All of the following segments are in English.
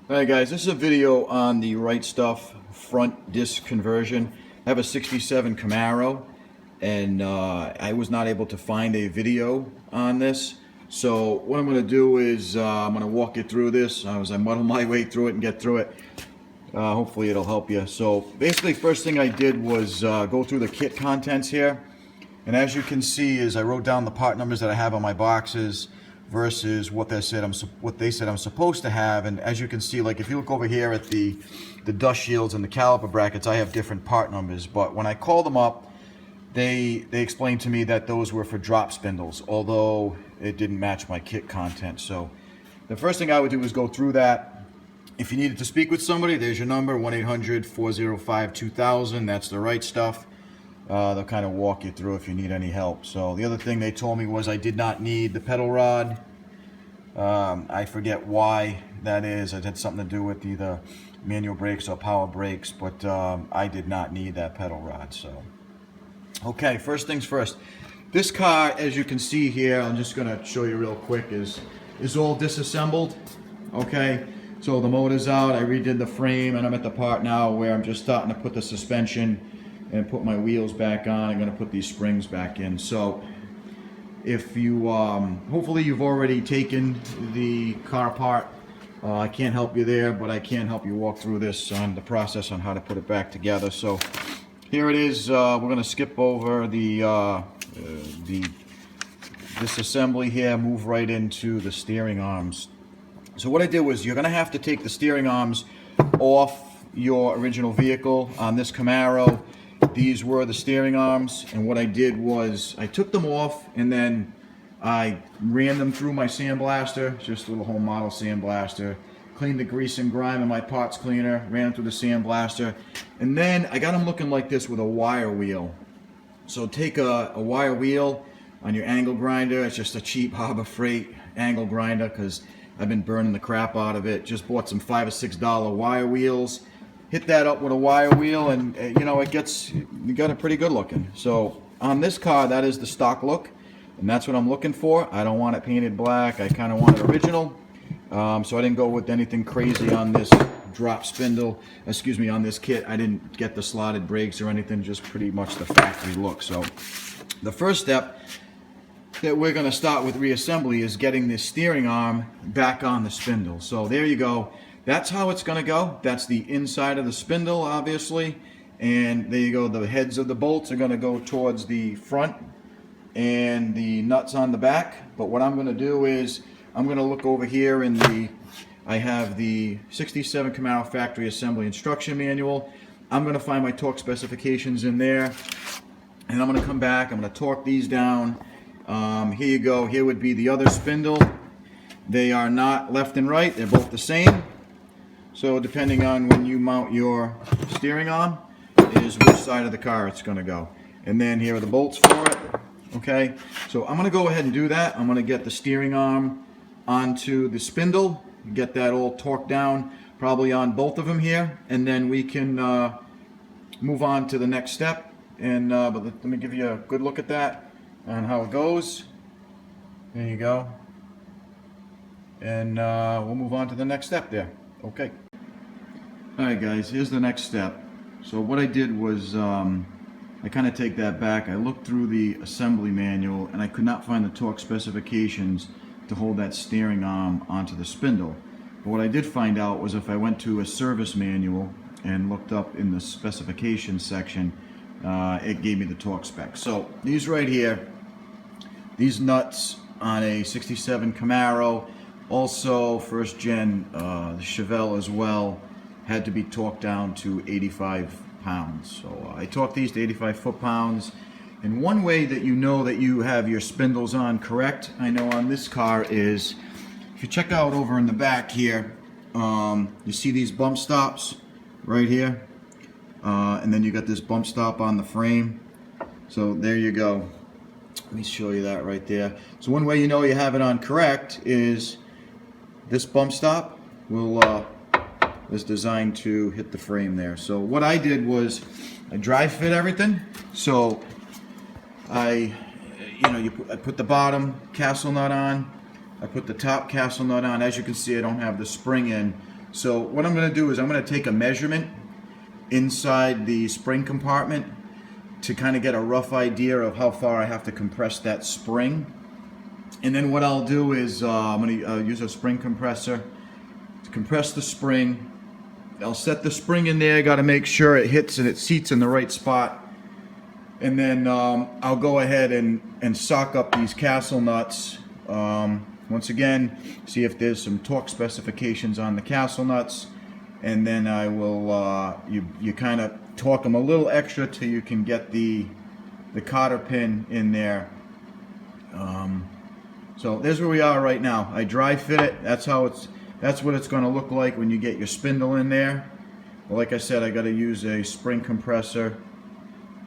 Alright guys, this is a video on the Right Stuff front disc conversion. I have a 67 Camaro and I was not able to find a video on this. So what I'm going to do is I'm going to walk you through this as I muddle my way through it and get through it. Hopefully it'll help you. So basically first thing I did was go through the kit contents here. And as you can see is I wrote down the part numbers that I have on my boxes versus what they said I'm supposed to have. And as you can see, like if you look over here at the dust shields and the caliper brackets, I have different part numbers. But when I called them up, they explained to me that those were for drop spindles, although it didn't match my kit content. So the first thing I would do is go through that. If you needed to speak with somebody, there's your number, 1-800-405-2000. That's the Right Stuff. They'll kind of walk you through if you need any help. So the other thing they told me was I did not need the pedal rod. I forget why that is. It had something to do with either manual brakes or power brakes, but I did not need that pedal rod. So, okay, first things first. This car, as you can see here, I'm just going to show you real quick, is all disassembled. Okay, so the motor's out. I redid the frame, and I'm at the part now where I'm just starting to put the suspension and put my wheels back on. I'm going to put these springs back in. So if you hopefully you've already taken the car apart. I can't help you there, but I can help you walk through this on the process on how to put it back together. So here it is. We're going to skip over the disassembly here, move right into the steering arms. So what I did was you're going to have to take the steering arms off your original vehicle. On this Camaro, these were the steering arms, and what I did was I took them off and then I ran them through my sandblaster, just a little home model sandblaster, cleaned the grease and grime in my parts cleaner, ran them through the sandblaster, and then I got them looking like this with a wire wheel. So take a wire wheel on your angle grinder. It's just a cheap Harbor Freight angle grinder because I've been burning the crap out of it. Just bought some $5 or $6 wire wheels. Hit that up with a wire wheel, and you know, you got it pretty good looking. So on this car, that is the stock look, and that's what I'm looking for. I don't want it painted black. I kind of want it original. So I didn't go with anything crazy on this drop spindle. Excuse me, on this kit. I didn't get the slotted brakes or anything. Just pretty much the factory look. So the first step that we're going to start with reassembly is getting this steering arm back on the spindle. So there you go. That's how it's going to go. That's the inside of the spindle, obviously. And there you go. The heads of the bolts are going to go towards the front and the nuts on the back. But what I'm going to do is I'm going to look over here in I have the 67 Camaro factory assembly instruction manual. I'm going to find my torque specifications in there. And I'm going to come back. I'm going to torque these down. Here you go. Here would be the other spindle. They are not left and right. They're both the same. So depending on when you mount your steering arm is which side of the car it's going to go. And then here are the bolts for it. Okay, so I'm going to go ahead and do that. I'm going to get the steering arm onto the spindle, get that all torqued down, probably on both of them here, and then we can move on to the next step. And but let me give you a good look at that on how it goes. There you go. And we'll move on to the next step there. Okay. Alright guys, here's the next step. So what I did was I kind of take that back. I looked through the assembly manual and I could not find the torque specifications to hold that steering arm onto the spindle. But what I did find out was if I went to a service manual and looked up in the specifications section, it gave me the torque specs. So these right here, these nuts on a 67 Camaro, also first gen the Chevelle as well, had to be torqued down to 85 pounds. So I torqued these to 85 foot-pounds. And one way that you know that you have your spindles on correct, I know on this car, is if you check out over in the back here, you see these bump stops right here, and then you got this bump stop on the frame. So there you go. Let me show you that right there. So one way you know you have it on correct is this bump stop is designed to hit the frame there. So what I did was I dry fit everything. So I put the bottom castle nut on, I put the top castle nut on. As you can see, I don't have the spring in, So what I'm going to do is I'm going to take a measurement inside the spring compartment to kind of get a rough idea of how far I have to compress that spring. And then what I'll do is I'm going to use a spring compressor to compress the spring. I'll set the spring in there, got to make sure it hits and it seats in the right spot. And then I'll go ahead and sock up these castle nuts. Once again, see if there's some torque specifications on the castle nuts. And then I will, you kind of torque them a little extra till you can get the cotter pin in there. So there's where we are right now. I dry fit it. That's what it's going to look like when you get your spindle in there. Well, like I said, I got to use a spring compressor.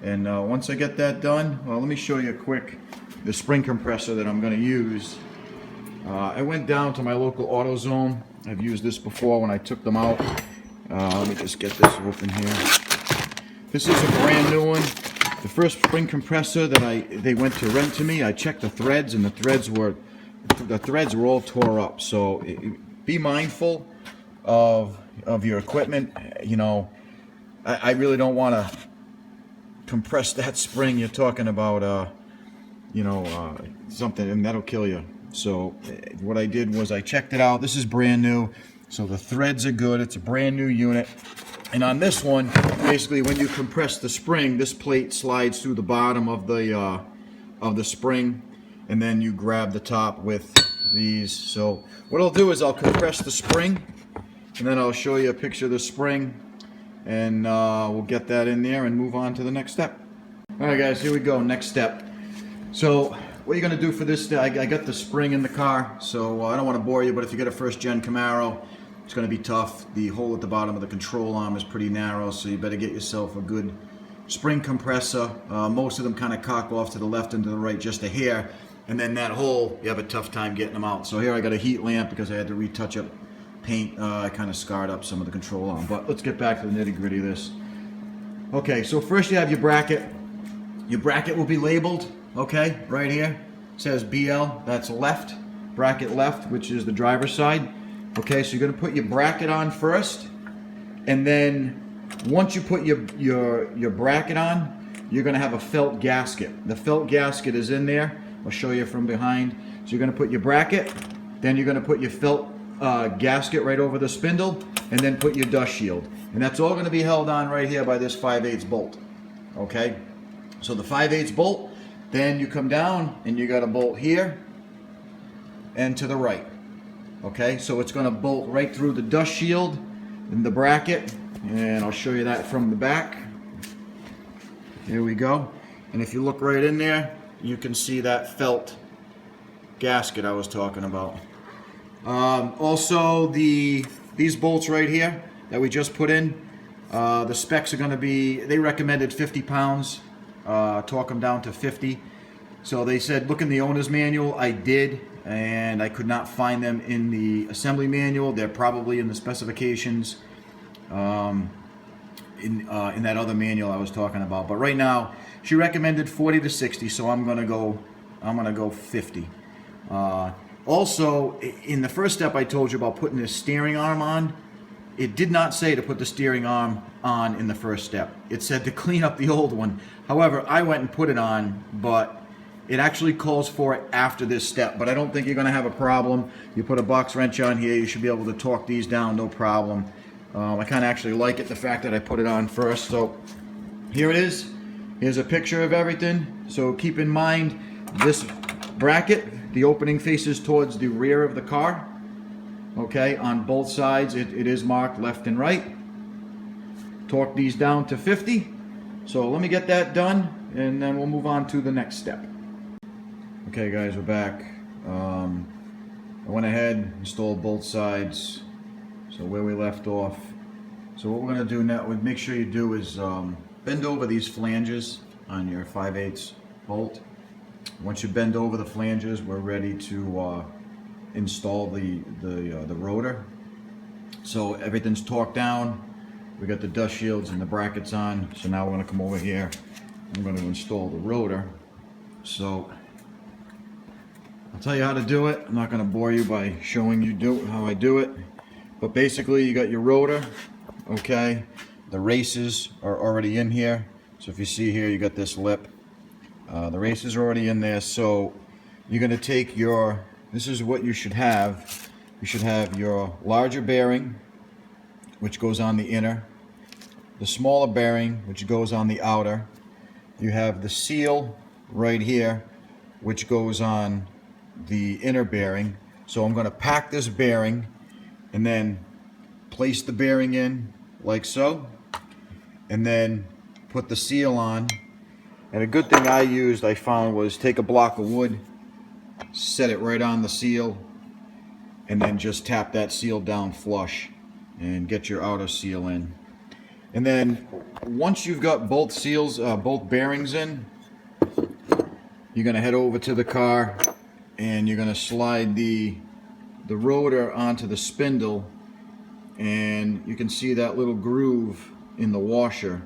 And once I get that done, well, let me show you the spring compressor that I'm going to use. I went down to my local AutoZone. I've used this before when I took them out. Let me just get this open here. This is a brand new one. The first spring compressor that they went to rent to me, I checked the threads, and the threads were all tore up. So be mindful of your equipment. You know, I really don't want to compress that spring. You're talking about something, and that'll kill you. So what I did was I checked it out. This is brand new, so the threads are good. It's a brand new unit. And on this one, basically when you compress the spring, this plate slides through the bottom of the spring, and then you grab the top with these. So what I'll do is I'll compress the spring, and then I'll show you a picture of the spring, and we'll get that in there and move on to the next step. All right, guys, here we go. Next step. So what you're going to do for this, I got the spring in the car, so I don't want to bore you, but if you got a first-gen Camaro, it's going to be tough. The hole at the bottom of the control arm is pretty narrow, so you better get yourself a good spring compressor. Most of them kind of cock off to the left and to the right just a hair, and then that hole, you have a tough time getting them out. So here I got a heat lamp because I had to retouch up paint. I kind of scarred up some of the control arm, but let's get back to the nitty-gritty of this. Okay, so first you have your bracket. Your bracket will be labeled, okay, right here. It says BL, that's left, bracket left, which is the driver's side. Okay, so you're going to put your bracket on first, and then once you put your bracket on, you're going to have a felt gasket. The felt gasket is in there. I'll show you from behind. So you're going to put your bracket, then you're going to put your felt gasket right over the spindle, and then put your dust shield. And that's all going to be held on right here by this 5/8 bolt. Okay, so the 5/8 bolt, then you come down and you got a bolt here and to the right. Okay, so it's going to bolt right through the dust shield and the bracket, and I'll show you that from the back. Here we go. And if you look right in there, you can see that felt gasket I was talking about. Also, these bolts right here that we just put in, the specs are going to be, they recommended 50 pounds, torque them down to 50. So they said, look in the owner's manual. I did, and I could not find them in the assembly manual. They're probably in the specifications in that other manual I was talking about. But right now, she recommended 40 to 60, so I'm gonna go 50. Also, in the first step I told you about putting the steering arm on, it did not say to put the steering arm on in the first step. It said to clean up the old one. However, I went and put it on, but it actually calls for it after this step. But I don't think you're going to have a problem. You put a box wrench on here, you should be able to torque these down, no problem. I kind of actually like it, the fact that I put it on first. So here it is. Here's a picture of everything. So keep in mind, this bracket, the opening faces towards the rear of the car. Okay, on both sides it is marked left and right. Torque these down to 50. So let me get that done, and then we'll move on to the next step. Okay guys, we're back. I went ahead, installed both sides, so where we left off. So what we're going to do now, make sure you do is bend over these flanges on your 5/8 bolt. Once you bend over the flanges, we're ready to install the rotor. So everything's torqued down. We got the dust shields and the brackets on. So now we're going to come over here. I'm going to install the rotor. So I'll tell you how to do it. I'm not going to bore you by showing you how I do it. But basically you got your rotor, okay? The races are already in here. So if you see here, you got this lip. The races are already in there. So you're gonna take your, this is what you should have. You should have your larger bearing, which goes on the inner, the smaller bearing, which goes on the outer. You have the seal right here, which goes on the inner bearing. So I'm going to pack this bearing and then place the bearing in like so, and then put the seal on. And a good thing I found, was take a block of wood, set it right on the seal, and then just tap that seal down flush and get your outer seal in. And then once you've got both seals, both bearings in, you're going to head over to the car and you're going to slide the rotor onto the spindle, and you can see that little groove in the washer.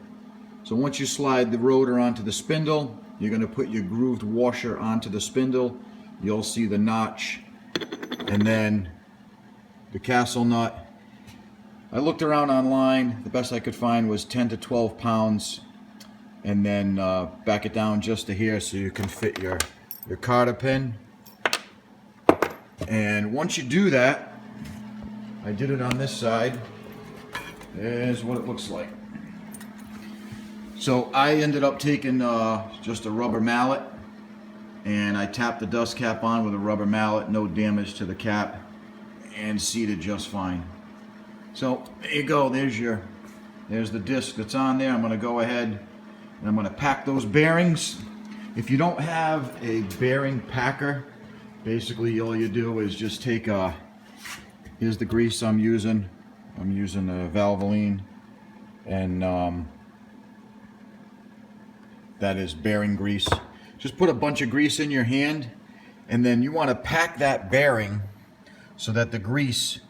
So once you slide the rotor onto the spindle, you're going to put your grooved washer onto the spindle. You'll see the notch, and then the castle nut. I looked around online. The best I could find was 10 to 12 pounds, and then back it down just to here so you can fit your cotter pin. And once you do that, I did it on this side. There's what it looks like. So I ended up taking just a rubber mallet, and I tapped the dust cap on with a rubber mallet, no damage to the cap, and seated just fine. So there you go, there's the disc that's on there. I'm going to go ahead and I'm going to pack those bearings. If you don't have a bearing packer, basically all you do is just take here's the grease I'm using. I'm using a Valvoline, and that is bearing grease. Just put a bunch of grease in your hand, and then you want to pack that bearing so that the grease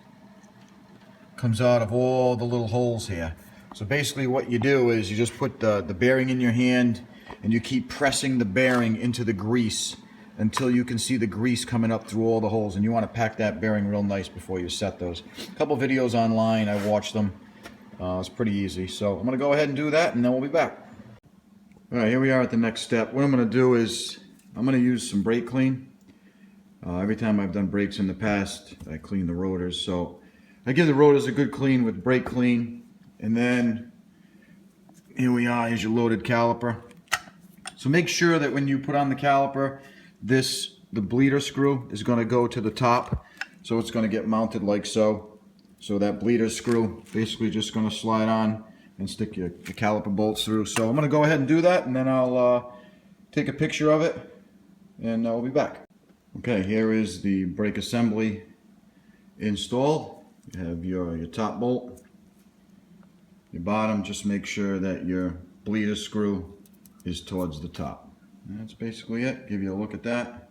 comes out of all the little holes here. So basically what you do is you just put the bearing in your hand, and you keep pressing the bearing into the grease until you can see the grease coming up through all the holes. And you want to pack that bearing real nice before you set those. A couple videos online, I watched them. It's pretty easy. So I'm going to go ahead and do that, and then we'll be back. All right, here we are at the next step. What I'm going to do is I'm going to use some brake clean. Every time I've done brakes in the past, I clean the rotors. So I give the rotors a good clean with brake clean. And then here we are, here's your loaded caliper. So make sure that when you put on the caliper, the bleeder screw is going to go to the top. So it's going to get mounted like so. So that bleeder screw basically just going to slide on and stick your caliper bolts through. So I'm going to go ahead and do that, and then I'll take a picture of it, and I'll be back. Okay, here is the brake assembly installed. You have your top bolt, your bottom. Just make sure that your bleeder screw is towards the top. And that's basically it. Give you a look at that.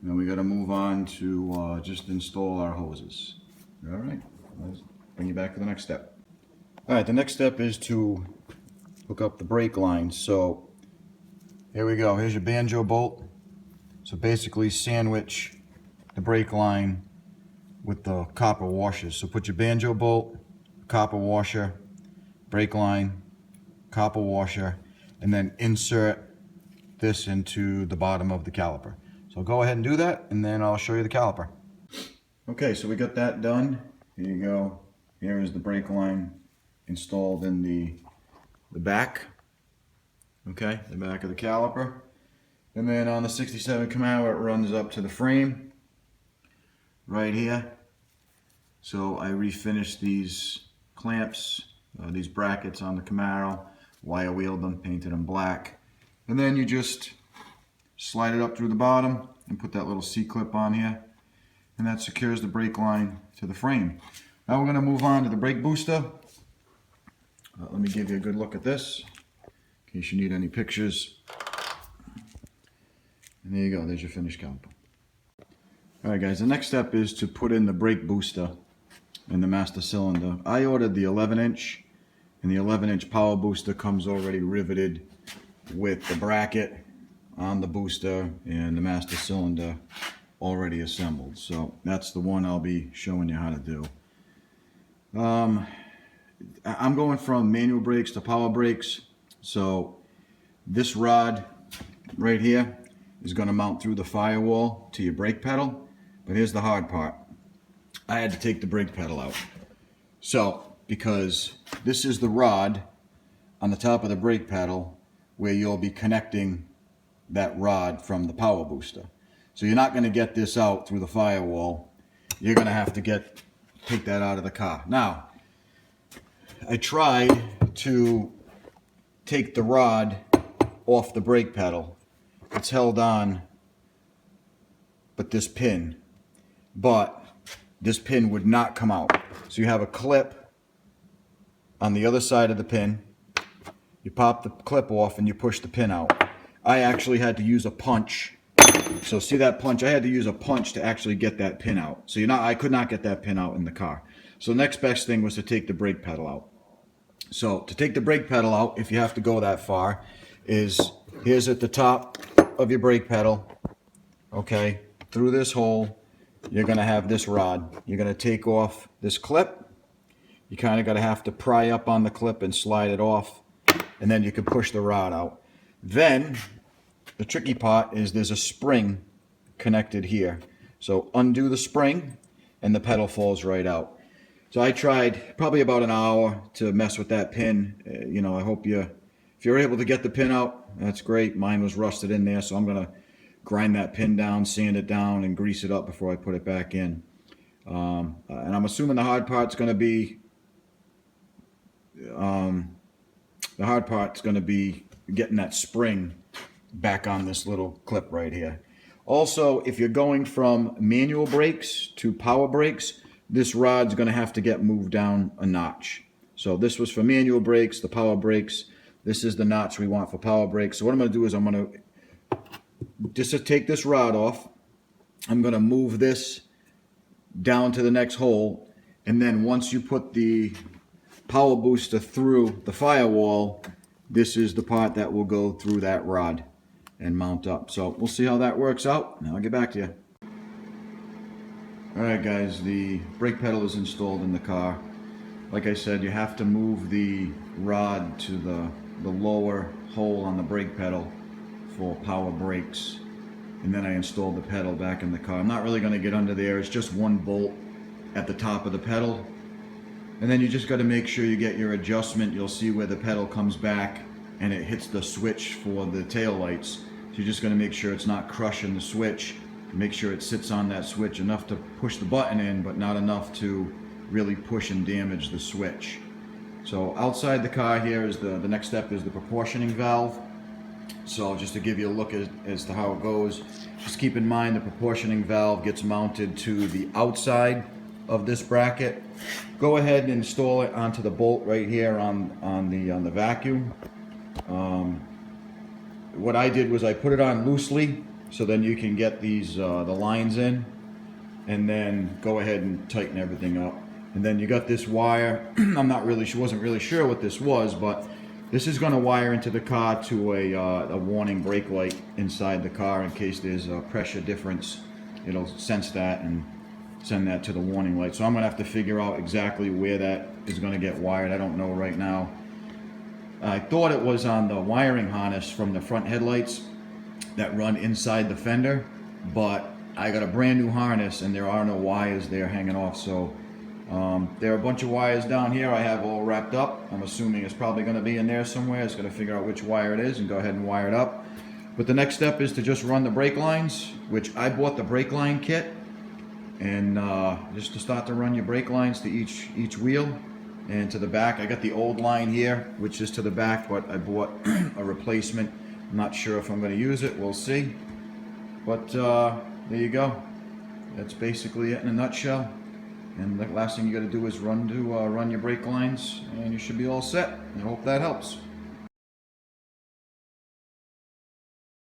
Now we got to move on to just install our hoses. All right, let's bring you back to the next step. All right, the next step is to hook up the brake lines. So here we go. Here's your banjo bolt. So basically sandwich the brake line with the copper washers. So put your banjo bolt, copper washer, brake line, copper washer, and then insert this into the bottom of the caliper. So go ahead and do that, and then I'll show you the caliper. Okay, so we got that done. Here you go. Here is the brake line installed in the back. Okay, the back of the caliper. And then on the 67 Camaro, it runs up to the frame right here. So I refinished these clamps, these brackets on the Camaro, wire wheeled them, painted them black. And then you just slide it up through the bottom and put that little C-clip on here, and that secures the brake line to the frame. Now we're going to move on to the brake booster. Let me give you a good look at this in case you need any pictures. And there you go, there's your finished caliper. Alright guys, the next step is to put in the brake booster in the master cylinder. I ordered the 11-inch, and the 11-inch power booster comes already riveted with the bracket on the booster and the master cylinder already assembled. So that's the one I'll be showing you how to do. I'm going from manual brakes to power brakes. So this rod right here is going to mount through the firewall to your brake pedal. But here's the hard part. I had to take the brake pedal out. So, because this is the rod on the top of the brake pedal where you'll be connecting that rod from the power booster. So you're not going to get this out through the firewall. You're going to have to take that out of the car. Now, I tried to take the rod off the brake pedal. It's held on but this pin would not come out. So you have a clip on the other side of the pin. You pop the clip off and you push the pin out. I actually had to use a punch. So see that punch? I had to use a punch to actually get that pin out. So I could not get that pin out in the car. So the next best thing was to take the brake pedal out. So to take the brake pedal out, if you have to go that far, here's at the top of your brake pedal. Okay, through this hole, you're going to have this rod. You're going to take off this clip. You kind of got to have to pry up on the clip and slide it off, and then you can push the rod out. Then the tricky part is there's a spring connected here. So undo the spring and the pedal falls right out. So I tried probably about an hour to mess with that pin. I hope if you're able to get the pin out, that's great. Mine was rusted in there, so I'm going to grind that pin down, sand it down, and grease it up before I put it back in. And I'm assuming the hard part's going to be getting that spring back on this little clip right here. Also, if you're going from manual brakes to power brakes, this rod's going to have to get moved down a notch. So this was for manual brakes, the power brakes. This is the notch we want for power brakes. So what I'm going to do is I'm going to just take this rod off. I'm going to move this down to the next hole. And then once you put the power booster through the firewall, this is the part that will go through that rod and mount up. So we'll see how that works out, and I'll get back to you. Alright guys, the brake pedal is installed in the car. Like I said, you have to move the rod to the lower hole on the brake pedal for power brakes. And then I installed the pedal back in the car. I'm not really going to get under there. It's just one bolt at the top of the pedal. And then you just got to make sure you get your adjustment. You'll see where the pedal comes back and it hits the switch for the tail lights. So you're just going to make sure it's not crushing the switch. Make sure it sits on that switch enough to push the button in, but not enough to really push and damage the switch. So outside the car here is the next step is the proportioning valve. So just to give you a look as to how it goes, just keep in mind the proportioning valve gets mounted to the outside of this bracket. Go ahead and install it onto the bolt right here on the vacuum. What I did was I put it on loosely so then you can get these the lines in, and then go ahead and tighten everything up. And then you got this wire. Wasn't really sure what this was, but this is going to wire into the car to a warning brake light inside the car in case there's a pressure difference. It'll sense that and send that to the warning light. So I'm going to have to figure out exactly where that is going to get wired. I don't know right now. I thought it was on the wiring harness from the front headlights that run inside the fender, but I got a brand new harness and there are no wires there hanging off. So there are a bunch of wires down here I have all wrapped up. I'm assuming it's probably going to be in there somewhere. It's going to figure out which wire it is and go ahead and wire it up. But the next step is to just run the brake lines, which I bought the brake line kit, and just to start to run your brake lines to each wheel and to the back. I got the old line here, which is to the back, but I bought a replacement. I'm not sure if I'm going to use it. We'll see. But there you go. That's basically it in a nutshell. And the last thing you got to do is run your brake lines, and you should be all set. I hope that helps.